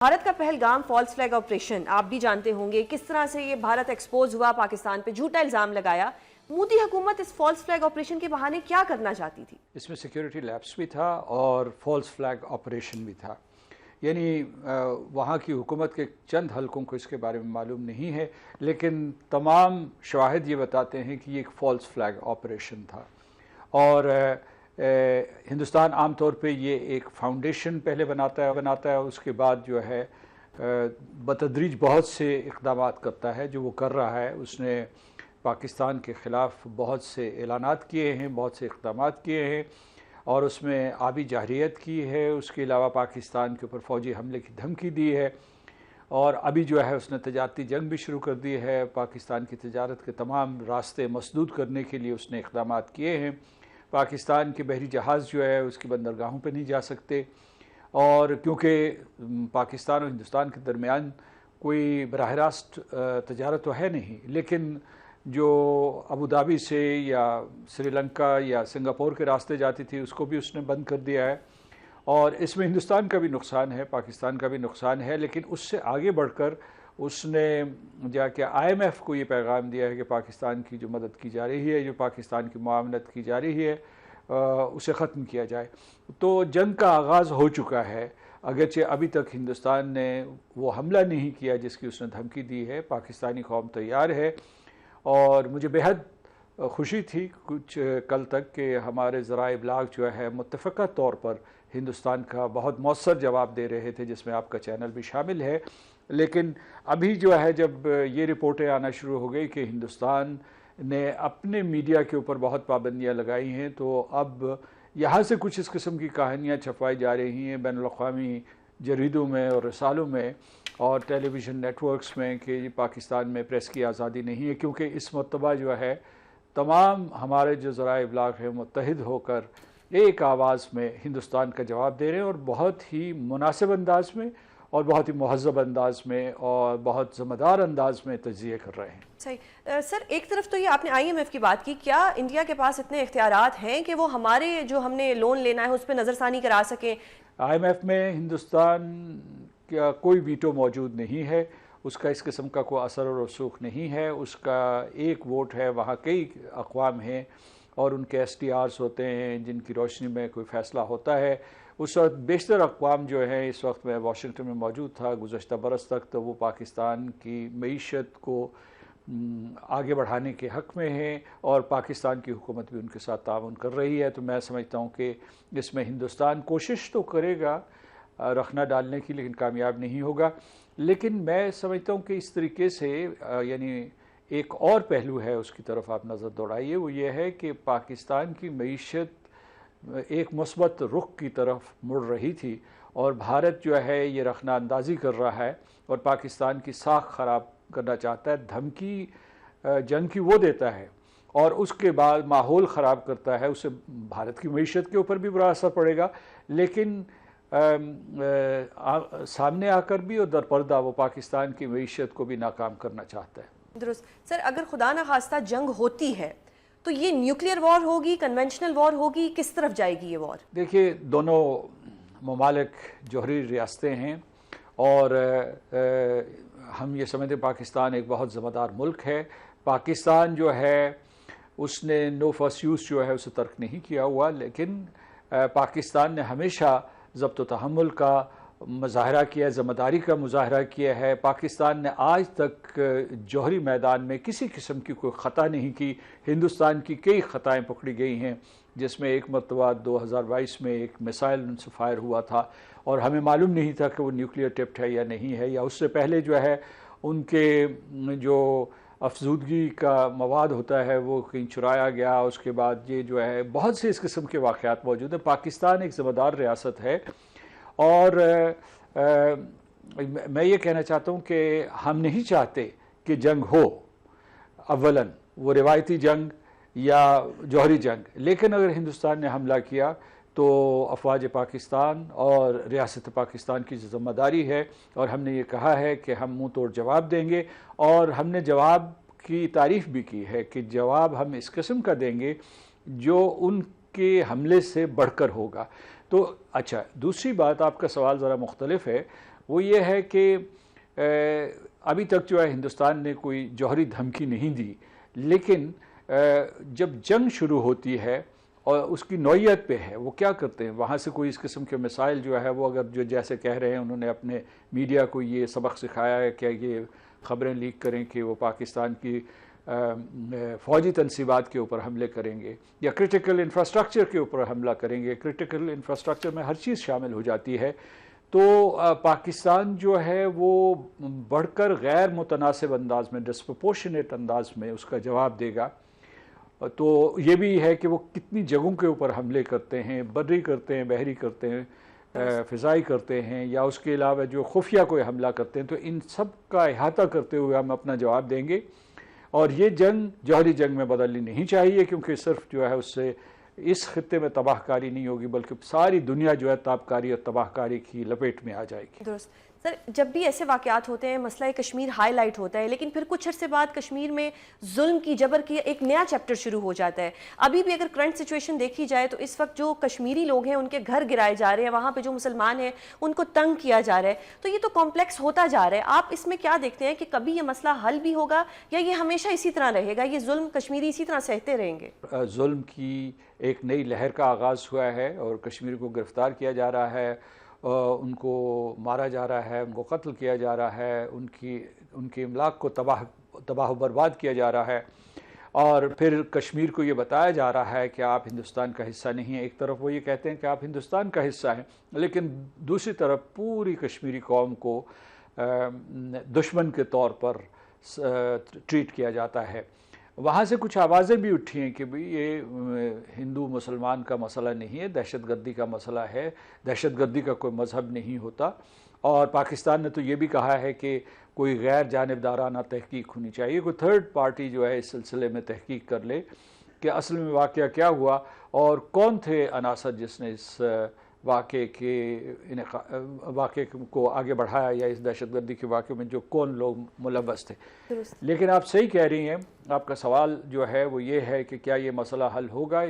بھارت کا Pahalgam false flag operation آپ بھی جانتے ہوں گے کس طرح سے یہ بھارت ایکسپوز ہوا، پاکستان پہ جھوٹا الزام لگایا۔ مودی حکومت اس فالس فلیگ آپریشن کے بہانے کیا کرنا چاہتی تھی؟ اس میں سیکیورٹی لیپس بھی تھا اور فالس فلیگ آپریشن بھی تھا، یعنی وہاں کی حکومت کے چند حلقوں کو اس کے بارے میں معلوم نہیں ہے، لیکن تمام شواہد یہ بتاتے ہیں کہ یہ ایک فالس فلیگ آپریشن تھا۔ اور ہندوستان عام طور پہ یہ ایک فاؤنڈیشن پہلے بناتا ہے، اس کے بعد جو ہے بتدریج بہت سے اقدامات کرتا ہے۔ جو وہ کر رہا ہے، اس نے پاکستان کے خلاف بہت سے اعلانات کیے ہیں، بہت سے اقدامات کیے ہیں، اور اس میں آبی جارحیت کی ہے، اس کے علاوہ پاکستان کے اوپر فوجی حملے کی دھمکی دی ہے، اور ابھی جو ہے اس نے تجارتی جنگ بھی شروع کر دی ہے۔ پاکستان کی تجارت کے تمام راستے مسدود کرنے کے لیے اس نے اقدامات کیے ہیں۔ پاکستان کے بحری جہاز جو ہے اس کی بندرگاہوں پہ نہیں جا سکتے، اور کیونکہ پاکستان اور ہندوستان کے درمیان کوئی براہ راست تجارت تو ہے نہیں، لیکن جو ابوظہبی سے یا سری لنکا یا سنگاپور کے راستے جاتی تھی اس کو بھی اس نے بند کر دیا ہے، اور اس میں ہندوستان کا بھی نقصان ہے، پاکستان کا بھی نقصان ہے۔ لیکن اس سے آگے بڑھ کر اس نے جا کے IMF کو یہ پیغام دیا ہے کہ پاکستان کی جو مدد کی جا رہی ہے، جو پاکستان کی معاونت کی جا رہی ہے، اسے ختم کیا جائے۔ تو جنگ کا آغاز ہو چکا ہے، اگرچہ ابھی تک ہندوستان نے وہ حملہ نہیں کیا جس کی اس نے دھمکی دی ہے۔ پاکستانی قوم تیار ہے، اور مجھے بہت خوشی تھی کچھ کل تک کہ ہمارے ذرائع ابلاغ جو ہے متفقہ طور پر ہندوستان کا بہت مؤثر جواب دے رہے تھے، جس میں آپ کا چینل بھی شامل ہے۔ لیکن ابھی جو ہے جب یہ رپورٹیں آنا شروع ہو گئی کہ ہندوستان نے اپنے میڈیا کے اوپر بہت پابندیاں لگائی ہیں، تو اب یہاں سے کچھ اس قسم کی کہانیاں چھپائی جا رہی ہیں بین الاقوامی جریدوں میں اور رسالوں میں اور ٹیلی ویژن نیٹ ورکس میں کہ پاکستان میں پریس کی آزادی نہیں ہے، کیونکہ اس مرتبہ جو ہے تمام ہمارے جو ذرائع ابلاغ ہیں متحد ہو کر ایک آواز میں ہندوستان کا جواب دے رہے ہیں، اور بہت ہی مناسب انداز میں اور بہت ہی مہذب انداز میں اور بہت ذمہ دار انداز میں تجزیے کر رہے ہیں۔ صحیح سر، ایک طرف تو یہ آپ نے IMF کی بات کی، کیا انڈیا کے پاس اتنے اختیارات ہیں کہ وہ ہمارے جو ہم نے لون لینا ہے اس پہ نظر ثانی کرا سکیں؟ IMF میں ہندوستان کا کوئی ویٹو موجود نہیں ہے، اس کا اس قسم کا کوئی اثر و رسوخ نہیں ہے۔ اس کا ایک ووٹ ہے، وہاں کئی اقوام ہیں اور ان کے SDRs ہوتے ہیں جن کی روشنی میں کوئی فیصلہ ہوتا ہے۔ اس وقت بیشتر اقوام جو ہیں، اس وقت میں واشنگٹن میں موجود تھا گزشتہ برس تک، تو وہ پاکستان کی معیشت کو آگے بڑھانے کے حق میں ہیں، اور پاکستان کی حکومت بھی ان کے ساتھ تعاون کر رہی ہے۔ تو میں سمجھتا ہوں کہ اس میں ہندوستان کوشش تو کرے گا رخنہ ڈالنے کی، لیکن کامیاب نہیں ہوگا۔ لیکن میں سمجھتا ہوں کہ اس طریقے سے یعنی ایک اور پہلو ہے، اس کی طرف آپ نظر دوڑائیے، وہ یہ ہے کہ پاکستان کی معیشت ایک مثبت رخ کی طرف مڑ رہی تھی، اور بھارت جو ہے یہ رخنہ اندازی کر رہا ہے اور پاکستان کی ساکھ خراب کرنا چاہتا ہے۔ دھمکی جنگ کی وہ دیتا ہے اور اس کے بعد ماحول خراب کرتا ہے، اس سے بھارت کی معیشت کے اوپر بھی برا اثر پڑے گا، لیکن سامنے آ کر بھی اور در پردہ وہ پاکستان کی معیشت کو بھی ناکام کرنا چاہتا ہے۔ درست سر، اگر خدا نخواستہ جنگ ہوتی ہے تو یہ نیوکلیئر وار ہوگی، کنونشنل وار ہوگی، کس طرف جائے گی یہ وار؟ دیکھیے، دونوں ممالک جوہری ریاستیں ہیں، اور ہم یہ سمجھتے ہیں پاکستان ایک بہت ذمہ دار ملک ہے۔ پاکستان جو ہے اس نے نو فرسٹ یوز جو ہے اسے ترک نہیں کیا ہوا، لیکن پاکستان نے ہمیشہ ضبط و تحمل کا مظاہرہ کیا ہے، ذمہ داری کا مظاہرہ کیا ہے۔ پاکستان نے آج تک جوہری میدان میں کسی قسم کی کوئی خطا نہیں کی۔ ہندوستان کی کئی خطائیں پکڑی گئی ہیں، جس میں ایک مرتبہ 2022 میں ایک میسائل ان سے فائر ہوا تھا، اور ہمیں معلوم نہیں تھا کہ وہ نیوکلیئر ٹپڈ ہے یا نہیں ہے، یا اس سے پہلے جو ہے ان کے جو افزودگی کا مواد ہوتا ہے وہ کہیں چرایا گیا۔ اس کے بعد یہ جو ہے بہت سے اس قسم کے واقعات موجود ہیں۔ پاکستان ایک ذمہ دار ریاست ہے، اور میں یہ کہنا چاہتا ہوں کہ ہم نہیں چاہتے کہ جنگ ہو، اولاً وہ روایتی جنگ یا جوہری جنگ، لیکن اگر ہندوستان نے حملہ کیا تو افواج پاکستان اور ریاست پاکستان کی ذمہ داری ہے، اور ہم نے یہ کہا ہے کہ ہم منہ توڑ جواب دیں گے، اور ہم نے جواب کی تعریف بھی کی ہے کہ جواب ہم اس قسم کا دیں گے جو ان کے حملے سے بڑھ کر ہوگا۔ تو اچھا، دوسری بات، آپ کا سوال ذرا مختلف ہے، وہ یہ ہے کہ ابھی تک جو ہے ہندوستان نے کوئی جوہری دھمکی نہیں دی، لیکن جب جنگ شروع ہوتی ہے اور اس کی نوعیت پہ ہے وہ کیا کرتے ہیں، وہاں سے کوئی اس قسم کے مسائل جو ہے وہ اگر جو جیسے کہہ رہے ہیں انہوں نے اپنے میڈیا کو یہ سبق سکھایا ہے کہ یہ خبریں لیک کریں کہ وہ پاکستان کی فوجی تنصیبات کے اوپر حملے کریں گے یا کرٹیکل انفراسٹرکچر کے اوپر حملہ کریں گے، کرٹیکل انفراسٹرکچر میں ہر چیز شامل ہو جاتی ہے، تو پاکستان جو ہے وہ بڑھ کر غیر متناسب انداز میں، ڈسپروپورشنیٹ انداز میں اس کا جواب دے گا۔ تو یہ بھی ہے کہ وہ کتنی جگہوں کے اوپر حملے کرتے ہیں، بری کرتے ہیں، بحری کرتے ہیں، فضائی کرتے ہیں، یا اس کے علاوہ جو خفیہ کوئی حملہ کرتے ہیں، تو ان سب کا احاطہ کرتے ہوئے ہم اپنا جواب دیں گے۔ اور یہ جنگ جوہری جنگ میں بدلنی نہیں چاہیے، کیونکہ صرف جو ہے اس سے اس خطے میں تباہ کاری نہیں ہوگی بلکہ ساری دنیا جو ہے تابکاری اور تباہ کاری کی لپیٹ میں آ جائے گی۔ درست سر، جب بھی ایسے واقعات ہوتے ہیں مسئلہ کشمیر ہائی لائٹ ہوتا ہے، لیکن پھر کچھ عرصے بعد کشمیر میں ظلم کی، جبر کی ایک نیا چیپٹر شروع ہو جاتا ہے۔ ابھی بھی اگر کرنٹ سچویشن دیکھی جائے تو اس وقت جو کشمیری لوگ ہیں ان کے گھر گرائے جا رہے ہیں، وہاں پہ جو مسلمان ہیں ان کو تنگ کیا جا رہا ہے، تو یہ تو کمپلیکس ہوتا جا رہا ہے۔ آپ اس میں کیا دیکھتے ہیں کہ کبھی یہ مسئلہ حل بھی ہوگا یا یہ ہمیشہ اسی طرح رہے گا، یہ ظلم کشمیری اسی طرح سہتے رہیں گے؟ ظلم کی ایک نئی لہر کا آغاز ہوا ہے اور کشمیر کو گرفتار کیا جا رہا ہے، ان کو مارا جا رہا ہے، ان کو قتل کیا جا رہا ہے، ان کی املاک کو تباہ و برباد کیا جا رہا ہے، اور پھر کشمیر کو یہ بتایا جا رہا ہے کہ آپ ہندوستان کا حصہ نہیں ہیں۔ ایک طرف وہ یہ کہتے ہیں کہ آپ ہندوستان کا حصہ ہیں، لیکن دوسری طرف پوری کشمیری قوم کو دشمن کے طور پر ٹریٹ کیا جاتا ہے۔ وہاں سے کچھ آوازیں بھی اٹھی ہیں کہ بھئی یہ ہندو مسلمان کا مسئلہ نہیں ہے، دہشت گردی کا مسئلہ ہے، دہشت گردی کا کوئی مذہب نہیں ہوتا، اور پاکستان نے تو یہ بھی کہا ہے کہ کوئی غیر جانبدارانہ تحقیق ہونی چاہیے، کوئی تھرڈ پارٹی جو ہے اس سلسلے میں تحقیق کر لے کہ اصل میں واقعہ کیا ہوا اور کون تھے عناصر جس نے اس واقعے کو آگے بڑھایا، یا اس دہشت گردی کے واقعے میں جو کون لوگ ملوث تھے۔ لیکن آپ صحیح کہہ رہی ہیں، آپ کا سوال جو ہے وہ یہ ہے کہ کیا یہ مسئلہ حل ہوگا؟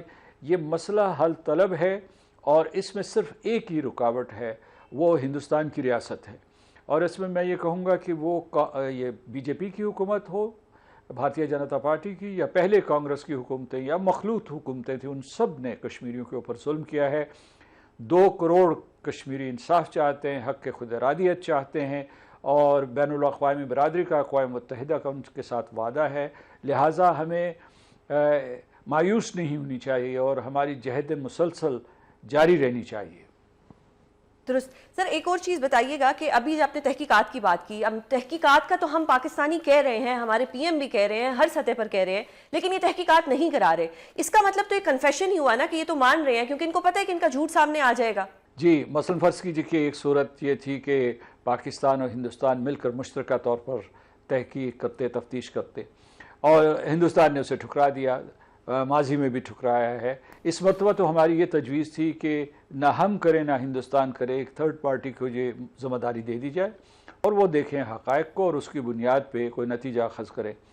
یہ مسئلہ حل طلب ہے، اور اس میں صرف ایک ہی رکاوٹ ہے، وہ ہندوستان کی ریاست ہے، اور اس میں یہ کہوں گا کہ وہ یہ بی جے پی کی حکومت ہو، بھارتیہ جنتا پارٹی کی، یا پہلے کانگریس کی حکومتیں یا مخلوط حکومتیں تھیں، ان سب نے کشمیریوں کے اوپر ظلم کیا ہے۔ 2 کروڑ کشمیری انصاف چاہتے ہیں، حق خود ارادیت چاہتے ہیں، اور بین الاقوامی برادری کا، اقوام متحدہ کا ان کے ساتھ وعدہ ہے، لہٰذا ہمیں مایوس نہیں ہونی چاہیے اور ہماری جہد مسلسل جاری رہنی چاہیے۔ درست سر، ایک اور چیز بتائیے گا کہ ابھی آپ نے تحقیقات کی بات کی، اب تحقیقات کا تو ہم پاکستانی کہہ رہے ہیں، ہمارے پی ایم بھی کہہ رہے ہیں، ہر سطح پر کہہ رہے ہیں، لیکن یہ تحقیقات نہیں کرا رہے، اس کا مطلب تو یہ کنفیشن ہی ہوا نا کہ یہ تو مان رہے ہیں کیونکہ ان کو پتہ ہے کہ ان کا جھوٹ سامنے آ جائے گا۔ جی، مثلا فرض کیجیے کہ ایک صورت یہ تھی کہ پاکستان اور ہندوستان مل کر مشترکہ طور پر تحقیق کرتے، تفتیش کرتے، اور ہندوستان نے اسے ٹھکرا دیا، ماضی میں بھی ٹھکرایا ہے۔ اس مرتبہ تو ہماری یہ تجویز تھی کہ نہ ہم کریں نہ ہندوستان کرے، ایک تھرڈ پارٹی کو یہ ذمہ داری دے دی جائے اور وہ دیکھیں حقائق کو اور اس کی بنیاد پہ کوئی نتیجہ اخذ کریں۔